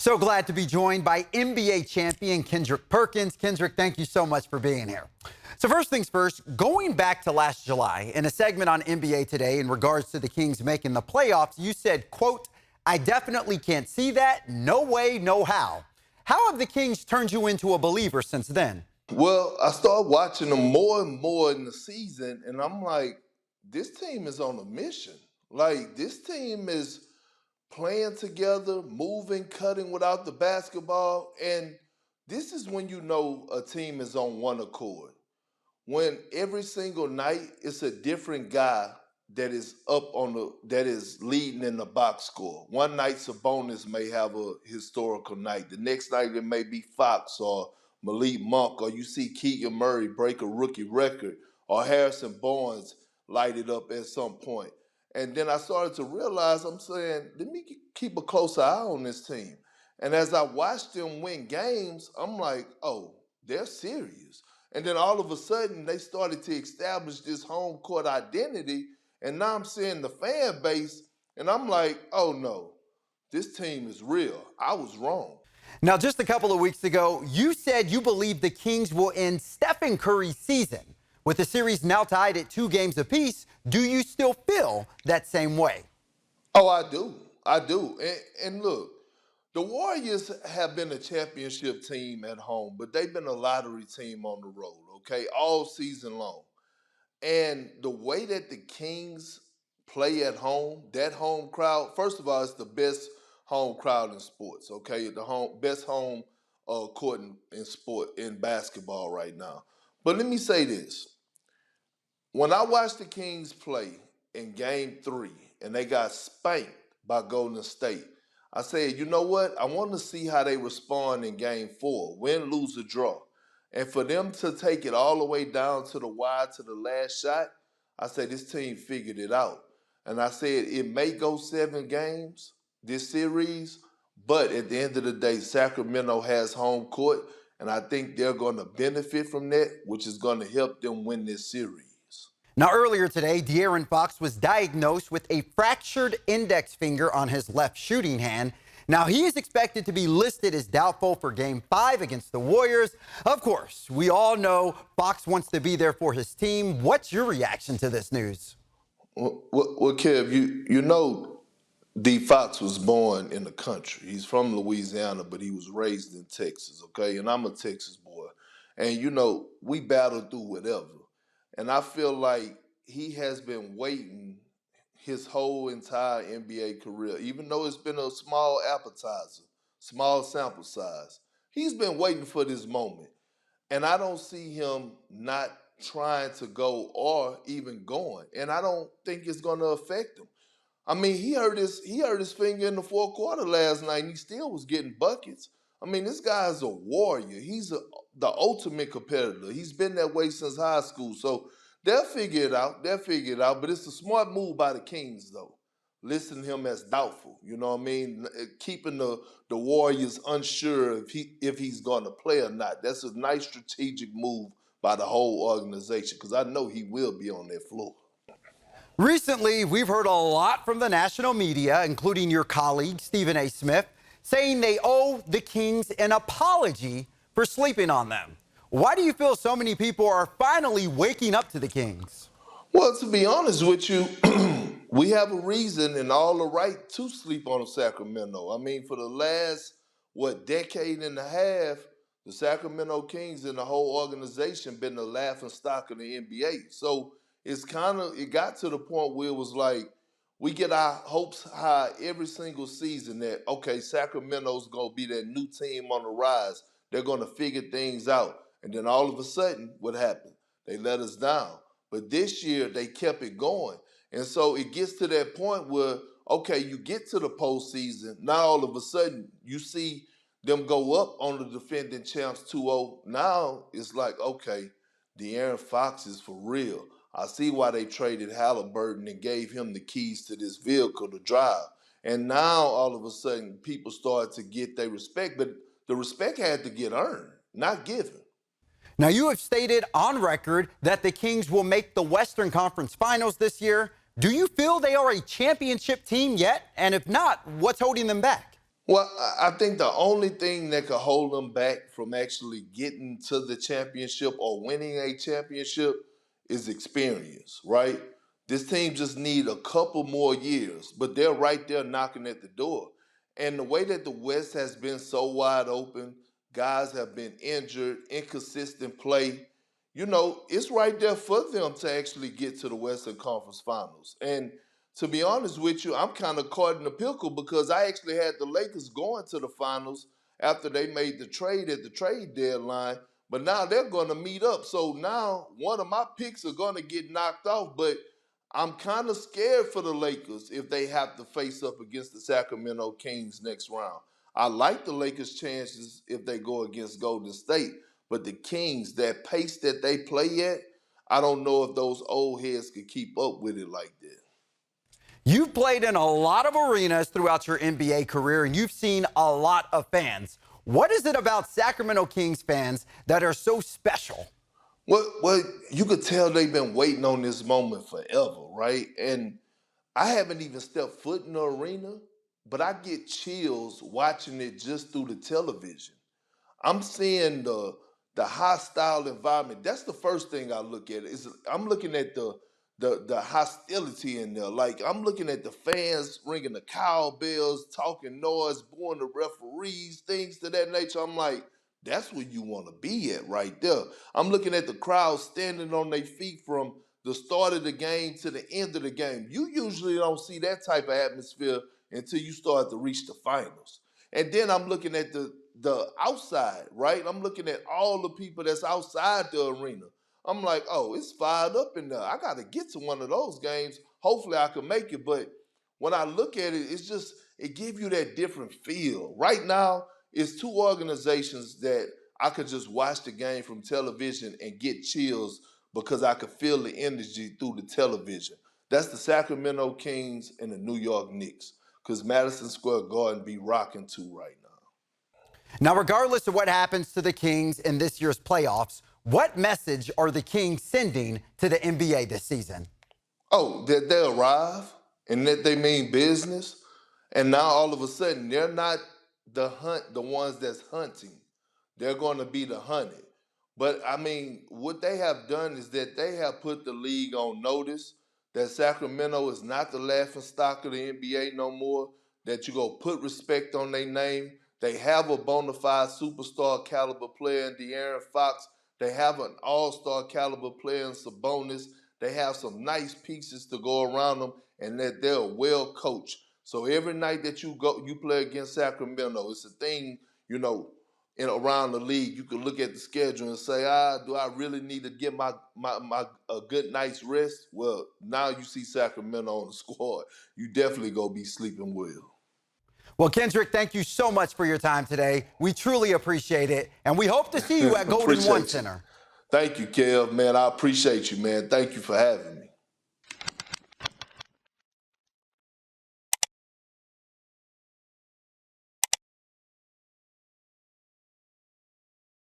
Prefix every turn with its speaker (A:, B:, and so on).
A: So glad to be joined by NBA champion Kendrick Perkins. Kendrick, thank you so much for being here. So first things first, going back to last July, in a segment on NBA Today in regards to the Kings making the playoffs, you said, quote, "I definitely can't see that. No way, no how." How have the Kings turned you into a believer since then?
B: Well, I started watching them more and more in the season, and I'm like, this team is on a mission. Like, this team is playing together, moving, cutting without the basketball. And this is when you know a team is on one accord. When every single night it's a different guy that is that is leading in the box score. One night Sabonis may have a historical night. The next night it may be Fox or Malik Monk, or you see Keegan Murray break a rookie record, or Harrison Barnes light it up at some point. And then I started to realize, I'm saying, let me keep a closer eye on this team. And as I watched them win games, I'm like, oh, they're serious. And then all of a sudden, they started to establish this home court identity. And now I'm seeing the fan base, and I'm like, oh no, this team is real. I was wrong.
A: Now, just a couple of weeks ago, you said you believe the Kings will end Stephen Curry's season. With the series now tied at 2 games apiece, do you still feel that same way?
B: Oh, I do. I do. And look, the Warriors have been a championship team at home, but they've been a lottery team on the road, okay, all season long. And the way that the Kings play at home, that home crowd, first of all, it's the best home crowd in sports, okay? The best home court in basketball right now. But let me say this. When I watched the Kings play in game 3 and they got spanked by Golden State, I said, you know what? I want to see how they respond in game 4, win, lose, or draw. And for them to take it all the way down to the wire to the last shot, I said, this team figured it out. And I said, it may go 7 games, this series, but at the end of the day, Sacramento has home court, and I think they're going to benefit from that, which is going to help them win this series.
A: Now, earlier today, De'Aaron Fox was diagnosed with a fractured index finger on his left shooting hand. Now, he is expected to be listed as doubtful for Game 5 against the Warriors. Of course, we all know Fox wants to be there for his team. What's your reaction to this news?
B: Well, Kev, you know D. Fox was born in the country. He's from Louisiana, but he was raised in Texas, okay? And I'm a Texas boy. And, you know, we battle through whatever. And I feel like he has been waiting his whole entire NBA career, even though it's been a small appetizer, small sample size. He's been waiting for this moment. And I don't see him not trying to go or even going. And I don't think it's going to affect him. I mean, he hurt his finger in the fourth quarter last night, and he still was getting buckets. I mean, this guy's a warrior. He's the ultimate competitor. He's been that way since high school. So they'll figure it out. But it's a smart move by the Kings, though, listing him as doubtful. You know what I mean? Keeping the Warriors unsure if he's going to play or not. That's a nice strategic move by the whole organization, because I know he will be on that floor.
A: Recently, we've heard a lot from the national media, including your colleague, Stephen A. Smith, saying they owe the Kings an apology for sleeping on them. Why do you feel so many people are finally waking up to the Kings?
B: Well, to be honest with you, we have a reason and all the right to sleep on Sacramento. I mean, for the last, decade and a half, the Sacramento Kings and the whole organization been the laughing stock of the NBA. So it got to the point where it was like, we get our hopes high every single season that, okay, Sacramento's going to be that new team on the rise. They're going to figure things out. And then all of a sudden, what happened? They let us down. But this year, they kept it going. And so it gets to that point where, okay, you get to the postseason. Now all of a sudden, you see them go up on the defending champs 2-0. Now it's like, okay, De'Aaron Fox is for real. I see why they traded Halliburton and gave him the keys to this vehicle to drive. And now all of a sudden, people start to get their respect. But the respect had to get earned, not given.
A: Now, you have stated on record that the Kings will make the Western Conference Finals this year. Do you feel they are a championship team yet? And if not, what's holding them back?
B: Well, I think the only thing that could hold them back from actually getting to the championship or winning a championship is experience, right? This team just need a couple more years, but they're right there knocking at the door. And the way that the West has been so wide open, guys have been injured, inconsistent play, it's right there for them to actually get to the Western Conference Finals. And to be honest with you, I'm kind of caught in the pickle because I actually had the Lakers going to the finals after they made the trade at the trade deadline. But now they're going to meet up. So now one of my picks are going to get knocked off. But I'm kind of scared for the Lakers if they have to face up against the Sacramento Kings next round. I like the Lakers' chances if they go against Golden State. But the Kings, that pace that they play at, I don't know if those old heads could keep up with it like that.
A: You've played in a lot of arenas throughout your NBA career, and you've seen a lot of fans. What is it about Sacramento Kings fans that are so special?
B: Well, you could tell they've been waiting on this moment forever, right? And I haven't even stepped foot in the arena, but I get chills watching it just through the television. I'm seeing the hostile environment. That's the first thing I look at. I'm looking at the hostility in there. Like I'm looking at the fans ringing the cowbells, talking noise, booing the referees, things to that nature. I'm like, that's where you want to be at right there. I'm looking at the crowd standing on their feet from the start of the game to the end of the game. You usually don't see that type of atmosphere until you start to reach the finals. And then I'm looking at the outside, right? I'm looking at all the people that's outside the arena. I'm like, oh, it's fired up in there. I got to get to one of those games. Hopefully I can make it. But when I look at it, it gives you that different feel. Right now, it's two organizations that I could just watch the game from television and get chills because I could feel the energy through the television. That's the Sacramento Kings and the New York Knicks because Madison Square Garden be rocking too right now.
A: Now, regardless of what happens to the Kings in this year's playoffs, what message are the Kings sending to the NBA this season?
B: Oh, that they arrive and that they mean business. And now all of a sudden they're not the ones that's hunting. They're going to be the hunted. But I mean, what they have done is that they have put the league on notice that Sacramento is not the laughing stock of the NBA no more, that you go put respect on their name. They have a bona fide superstar caliber player in De'Aaron Fox. They have an all-star caliber player in Sabonis. They have some nice pieces to go around them, and that they're well coached. So every night that you play against Sacramento, it's a thing, around the league. You can look at the schedule and say, do I really need to get my a good night's rest? Well, now you see Sacramento on the squad. You definitely go be sleeping well.
A: Well, Kendrick, thank you so much for your time today. We truly appreciate it, and we hope to see you at Golden One Center.
B: Thank you, Kev, man. I appreciate you, man. Thank you for having me.